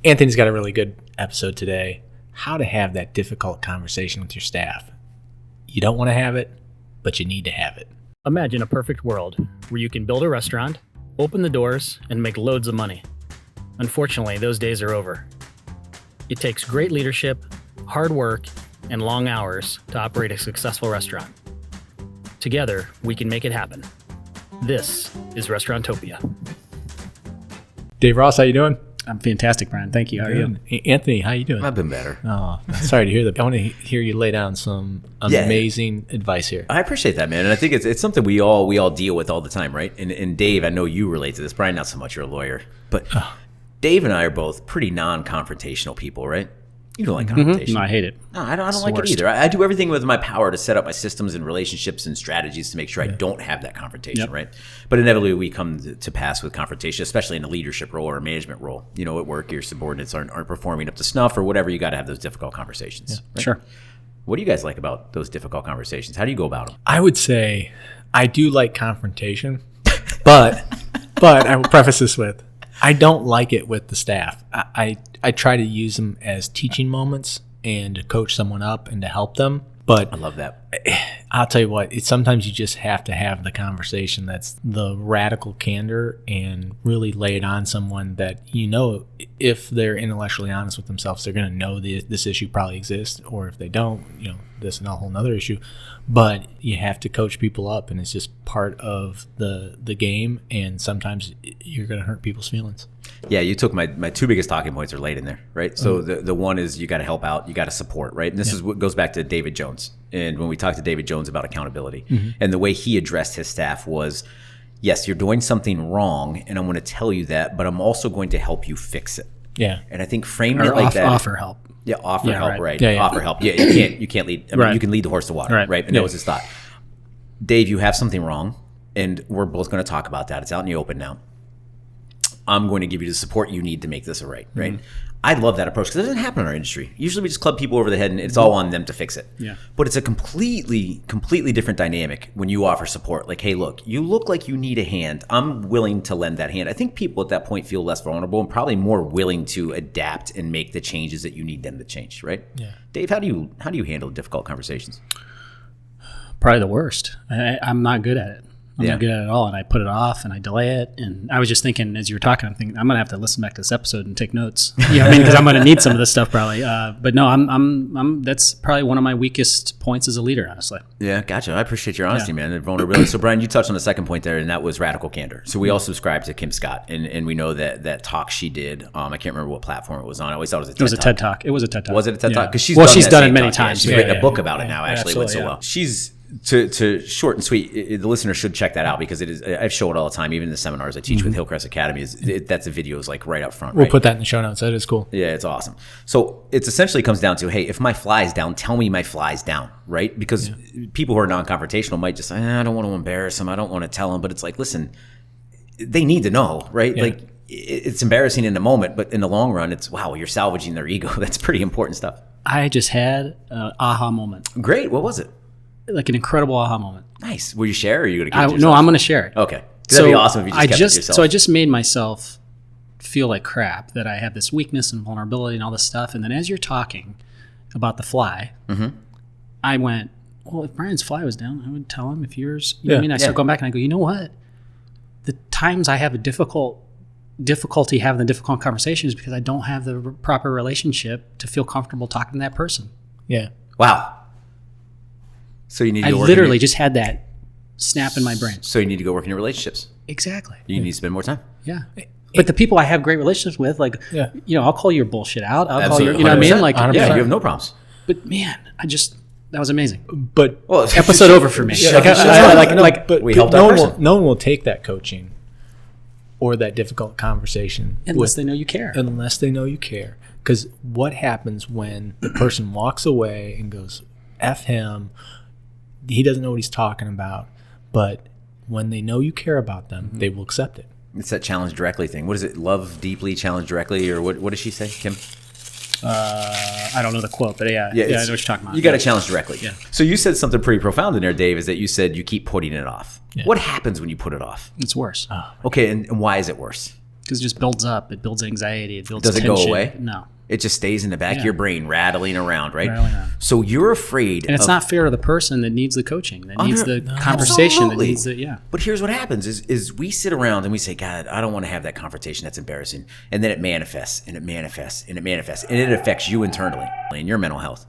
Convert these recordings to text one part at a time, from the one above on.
Anthony's got a really good episode today. How to have that difficult conversation with your staff. You don't want to have it, but you need to have it. Imagine a perfect world where you can build a restaurant, open the doors, and make loads of money. Unfortunately, those days are over. It takes great leadership, hard work, and long hours to operate a successful restaurant. Together, we can make it happen. This is Restauranttopia. Dave Ross, how you doing? I'm fantastic, Brian. Thank you. How are you? Anthony, how you doing? I've been better. Oh, sorry to hear that. I want to hear you lay down some amazing advice here. I appreciate that, man. And I think it's something we all deal with all the time, right? And Dave, I know you relate to this. Brian, not so much. You're a lawyer. But Dave and I are both pretty non-confrontational people, right? You don't like confrontation. No, I hate it. No, I don't like it either. I do everything with my power to set up my systems and relationships and strategies to make sure I don't have that confrontation, right? But inevitably, we come to pass with confrontation, especially in a leadership role or a management role. You know, at work, your subordinates aren't performing up to snuff or whatever. You got to have those difficult conversations. Yeah, right? Sure. What do you guys like about those difficult conversations? How do you go about them? I would say I do like confrontation, but I will preface this with, I don't like it with the staff. I try to use them as teaching moments and to coach someone up and to help them. But I love that. I'll tell you what, sometimes you just have to have the conversation that's the radical candor and really lay it on someone that, you know, if they're intellectually honest with themselves, they're going to know this issue probably exists. Or if they don't, you know, this is a whole nother issue. But you have to coach people up, and it's just part of the game. And sometimes you're going to hurt people's feelings. Yeah, you took my two biggest talking points are laid in there, right? So the one is you got to help out, you got to support, right? And this is what goes back to David Jones. And when we talked to David Jones about accountability, and the way he addressed his staff was, yes, you're doing something wrong, and I'm going to tell you that, but I'm also going to help you fix it. Yeah. And I think framing it like that. Offer help. Yeah, offer help, right? Yeah. Offer help. Yeah, you can't lead. I mean, you can lead the horse to water, right? And that was his thought. Dave, you have something wrong, and we're both going to talk about that. It's out in the open now. I'm going to give you the support you need to make this right? I love that approach because it doesn't happen in our industry. Usually we just club people over the head and it's all on them to fix it. Yeah. But it's a completely different dynamic when you offer support. Like, hey, look, you look like you need a hand. I'm willing to lend that hand. I think people at that point feel less vulnerable and probably more willing to adapt and make the changes that you need them to change, right? Yeah. Dave, how do you handle difficult conversations? Probably the worst. I'm not good at it. I'm not good at it at all, and I put it off and I delay it. And I was just thinking as you were talking, I'm thinking I'm gonna have to listen back to this episode and take notes. You know what I mean? Because I'm gonna need some of this stuff probably. But no, I'm that's probably one of my weakest points as a leader, honestly. Yeah, gotcha. I appreciate your honesty, man, and vulnerability. So, Brian, you touched on the second point there, and that was radical candor. So we all subscribe to Kim Scott, and we know that talk she did. I can't remember what platform it was on. I always thought it was a TED Talk. It was a TED Talk. Was it a TED Talk? Because she's done it many times. She's written a book about it now. Actually, it went so well. She's to short and sweet. The listener should check that out because it is. I show it all the time, even in the seminars I teach with Hillcrest Academy. That's the video is like right up front. We'll put that in the show notes. That is cool. Yeah, it's awesome. So it essentially comes down to, hey, if my fly's down, tell me my fly's down, right? Because people who are non-confrontational might just say, I don't want to embarrass them. I don't want to tell them. But it's like, listen, they need to know, right? Yeah. Like it's embarrassing in the moment, but in the long run, it's, wow, you're salvaging their ego. That's pretty important stuff. I just had an aha moment. Great. What was it? Like an incredible aha moment. Nice. Will you share or are you going to keep it yourself? No, I'm going to share it. Okay. That'd be awesome if you just kept it yourself. So I just made myself feel like crap, that I have this weakness and vulnerability and all this stuff. And then as you're talking about the fly, I went, well, if Brian's fly was down, I would tell him. If yours, you know what I mean? I start going back and I go, you know what? The times I have a difficulty having the difficult conversations because I don't have the proper relationship to feel comfortable talking to that person. Yeah. Wow. So you need to I go work literally just had that snap in my brain. So you need to go work in your relationships. Exactly. You need to spend more time. Yeah. But the people I have great relationships with, like, you know, I'll call your bullshit out. I'll call your, you know what I mean? Like, 100%. Yeah, you have no problems. But man, that was amazing. But Episode over for me. But we helped no that one person. no one will take that coaching or that difficult conversation Unless they know you care. Unless they know you care. Because what happens when the person walks away and goes, F him, he doesn't know what he's talking about, but when they know you care about them, they will accept it. It's that challenge directly thing. What is it? Love deeply, challenge directly, or what does she say, Kim? I don't know the quote, but I know what you're talking about. You got to challenge directly. Yeah. So you said something pretty profound in there, Dave, is that you said you keep putting it off. Yeah. What happens when you put it off? It's worse. Okay, and why is it worse? Because it just builds up. It builds anxiety. It builds Does it tension. go away? No. It just stays in the back of your brain, rattling around, right? Rattling around. So you're afraid. And it's not fair to the person that needs the coaching, that needs the conversation, Absolutely. that needs the, But here's what happens is we sit around and we say, God, I don't want to have that confrontation. That's embarrassing. And then it manifests and it manifests and it manifests. And it affects you internally and your mental health.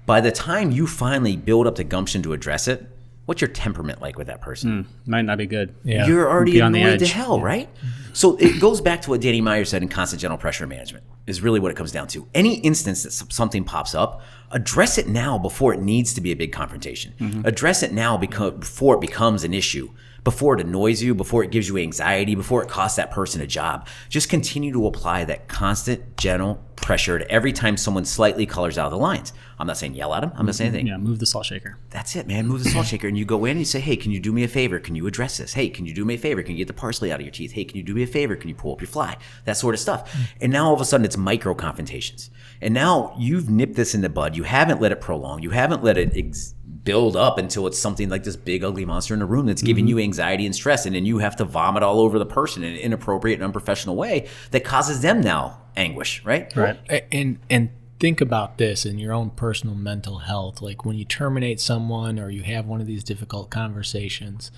By the time you finally build up the gumption to address it, what's your temperament like with that person? might not be good. Yeah. You're already on the annoyed to edge. hell, right? So it goes back to what Danny Meyer said in constant general pressure management is really what it comes down to. Any instance that something pops up, address it now before it needs to be a big confrontation. Address it now before it becomes an issue, before it annoys you, before it gives you anxiety, before it costs that person a job. Just continue to apply that constant gentle pressure to every time someone slightly colors out of the lines. I'm not saying yell at them. I'm not saying anything. Yeah, move the salt shaker. That's it, man. Move the salt shaker. And you go in and you say, hey, can you do me a favor? Can you address this? Hey, can you do me a favor? Can you get the parsley out of your teeth? Hey, can you do me a favor? Can you pull up your fly? That sort of stuff. And now all of a sudden it's micro confrontations. And now you've nipped this in the bud. You haven't let it prolong. You haven't let it build up until it's something like this big ugly monster in the room that's giving you anxiety and stress. And then you have to vomit all over the person in an inappropriate and unprofessional way that causes them now anguish, right? Right. And think about this in your own personal mental health. Like when you terminate someone or you have one of these difficult conversations,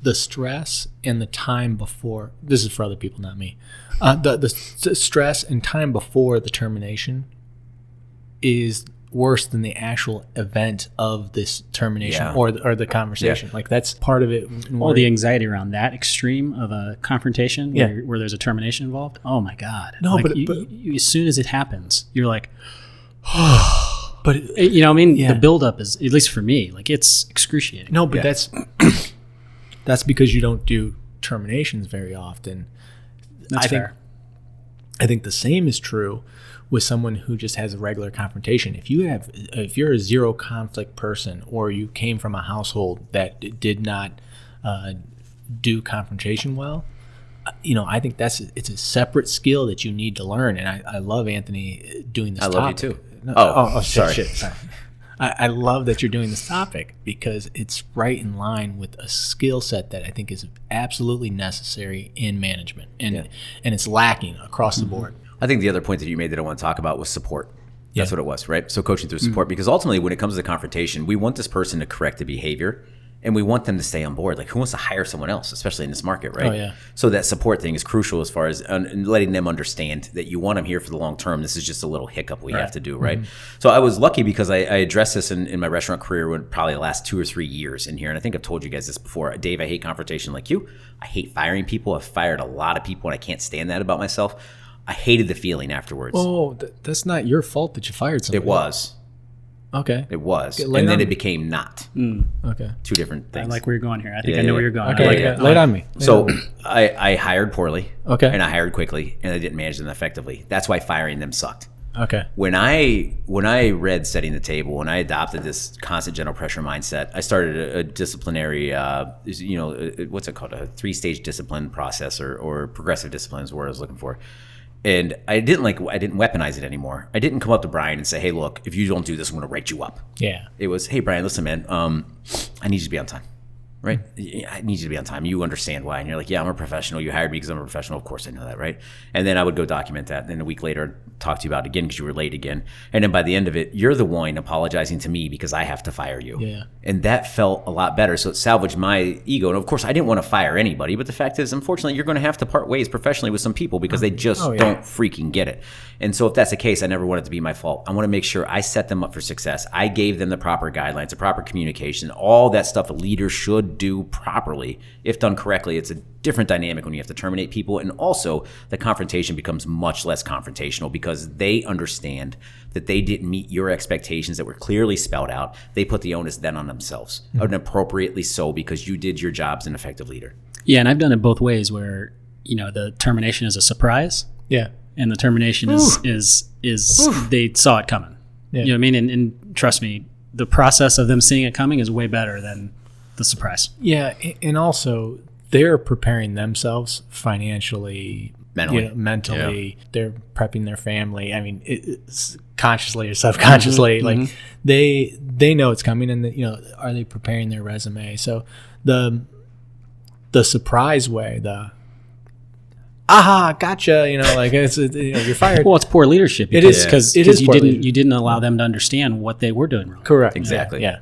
the stress and the time before, this is for other people, not me, the stress and time before the termination is worse than the actual event of this termination or the conversation. Like that's part of it. All the anxiety around that extreme of a confrontation where there's a termination involved. Oh my God. No, like but you, as soon as it happens, you're like, but you know, I mean, the buildup is, at least for me, like it's excruciating. no, but that's because you don't do terminations very often. That's fair. I think the same is true with someone who just has a regular confrontation. If you're a zero conflict person, or you came from a household that did not do confrontation well, I think it's a separate skill that you need to learn. And I love Anthony doing this. I love you too. No, sorry. Sorry. I love that you're doing this topic because it's right in line with a skill set that I think is absolutely necessary in management, and it's lacking across the board. I think the other point that you made that I want to talk about was support. That's what it was, right? So coaching through support, because ultimately when it comes to the confrontation, we want this person to correct the behavior and we want them to stay on board. Like who wants to hire someone else, especially in this market, right? Oh, yeah. So that support thing is crucial as far as letting them understand that you want them here for the long term. This is just a little hiccup we have to do, right? So I was lucky because I addressed this in my restaurant career in probably the last 2 or 3 years in here. And I think I've told you guys this before. Dave, I hate confrontation like you. I hate firing people. I've fired a lot of people and I can't stand that about myself. I hated the feeling afterwards. Oh, that's not your fault that you fired somebody. It was. Okay. It was. Lay And on then me. it became not. Okay. Two different I things. like where you're going here. I think I know where you're going. Okay. I like it. Lay it on me. So I hired poorly. Okay. And I hired quickly and I didn't manage them effectively. That's why firing them sucked. Okay. When I read Setting the Table, when I adopted this constant general pressure mindset, I started a disciplinary, what's it called? A 3-stage discipline process or progressive discipline is the word I was looking for. And I didn't weaponize it anymore. I didn't come up to Brian and say, hey, look, if you don't do this, I'm going to write you up. Yeah. It was, hey, Brian, listen, man, I need you to be on time. Right? I need you to be on time. You understand why. And you're like, yeah, I'm a professional. You hired me because I'm a professional. Of course I know that, right? And then I would go document that. And then a week later, talk to you about it again because you were late again. And then by the end of it, you're the one apologizing to me because I have to fire you. Yeah. And that felt a lot better. So it salvaged my ego. And of course, I didn't want to fire anybody. But the fact is, unfortunately, you're going to have to part ways professionally with some people because they just don't freaking get it. And so if that's the case, I never want it to be my fault. I want to make sure I set them up for success. I gave them the proper guidelines, the proper communication, all that stuff a leader should do properly. If done correctly, it's a different dynamic when you have to terminate people. And also the confrontation becomes much less confrontational because they understand that they didn't meet your expectations that were clearly spelled out. They put the onus then on themselves, and appropriately so, because you did your job as an effective leader. Yeah, and I've done it both ways where, the termination is a surprise. Yeah. And the termination is they saw it coming. Yeah. You know what I mean? And trust me, the process of them seeing it coming is way better than the surprise. Yeah, and also they're preparing themselves financially, mentally. They're prepping their family. I mean, it's consciously or subconsciously. Like they know it's coming, and are they preparing their resume? So the surprise way, aha, gotcha. Like you're fired. Well, it's poor leadership. It is because it is you poor didn't leadership. you didn't allow them to understand what they were doing wrong. Correct. Exactly. Yeah.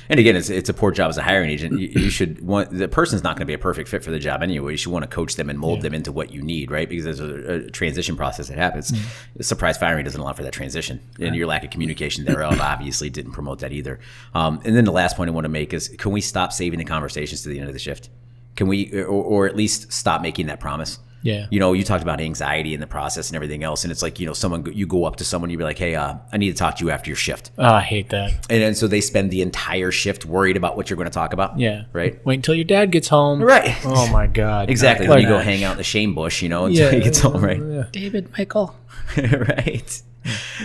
And again, it's a poor job as a hiring agent. You should want the person's not going to be a perfect fit for the job anyway. You should want to coach them and mold them into what you need, right? Because there's a transition process that happens. Surprise firing doesn't allow for that transition, and your lack of communication thereof obviously didn't promote that either. And then the last point I want to make is: can we stop saving the conversations to the end of the shift? Can we, or at least stop making that promise? Yeah. You talked about anxiety in the process and everything else. And it's like, you go up to someone, you be like, hey, I need to talk to you after your shift. Oh, I hate that. And then so they spend the entire shift worried about what you're going to talk about. Yeah. Right. Wait until your dad gets home. Right. Oh my God. Exactly. Then you go hang out in the shame bush, until he gets home, right? Yeah. David, Michael. Right.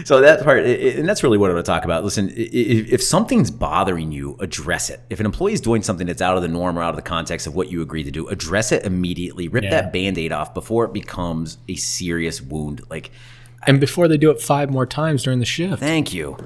So that part, and that's really what I want to talk about. Listen, if something's bothering you, address it. If an employee is doing something that's out of the norm or out of the context of what you agreed to do, address it immediately. Rip that Band-Aid off before it becomes a serious wound. And before they do it 5 more times during the shift. Thank you.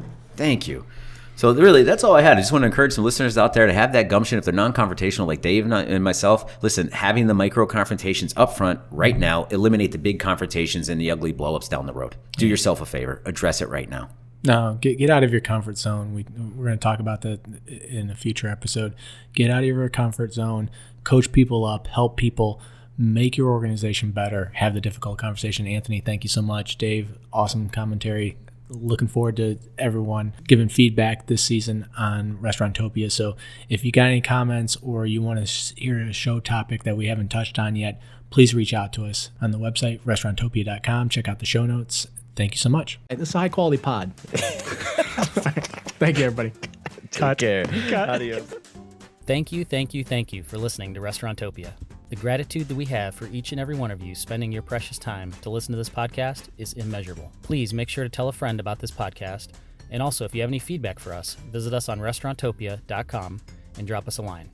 So really, that's all I had. I just want to encourage some listeners out there to have that gumption. If they're non-confrontational like Dave and myself, listen, having the micro confrontations up front right now, eliminate the big confrontations and the ugly blow-ups down the road. Do yourself a favor. Address it right now. No, get out of your comfort zone. We're going to talk about that in a future episode. Get out of your comfort zone. Coach people up. Help people. Make your organization better. Have the difficult conversation. Anthony, thank you so much. Dave, awesome commentary. Looking forward to everyone giving feedback this season on Restauranttopia. So if you got any comments or you want to hear a show topic that we haven't touched on yet, please reach out to us on the website, restauranttopia.com. Check out the show notes. Thank you so much. This is a high-quality pod. Thank you, everybody. Take care. Adios. Thank you for listening to Restauranttopia. The gratitude that we have for each and every one of you spending your precious time to listen to this podcast is immeasurable. Please make sure to tell a friend about this podcast. And also, if you have any feedback for us, visit us on restauranttopia.com and drop us a line.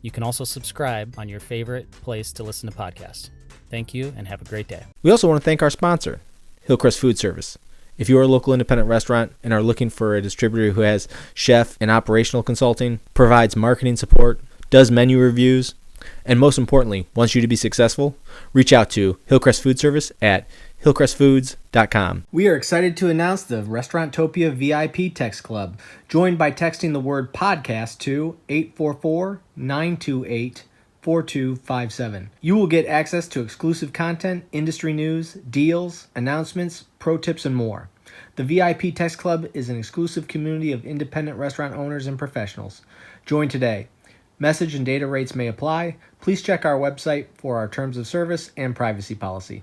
You can also subscribe on your favorite place to listen to podcasts. Thank you and have a great day. We also want to thank our sponsor, Hillcrest Food Service. If you are a local independent restaurant and are looking for a distributor who has chef and operational consulting, provides marketing support, does menu reviews, and most importantly, wants you to be successful, reach out to Hillcrest Food Service at hillcrestfoods.com. We are excited to announce the Restauranttopia VIP Text Club. Join by texting the word podcast to 844-928-4257. You will get access to exclusive content, industry news, deals, announcements, pro tips, and more. The VIP Text Club is an exclusive community of independent restaurant owners and professionals. Join today. Message and data rates may apply. Please check our website for our terms of service and privacy policy.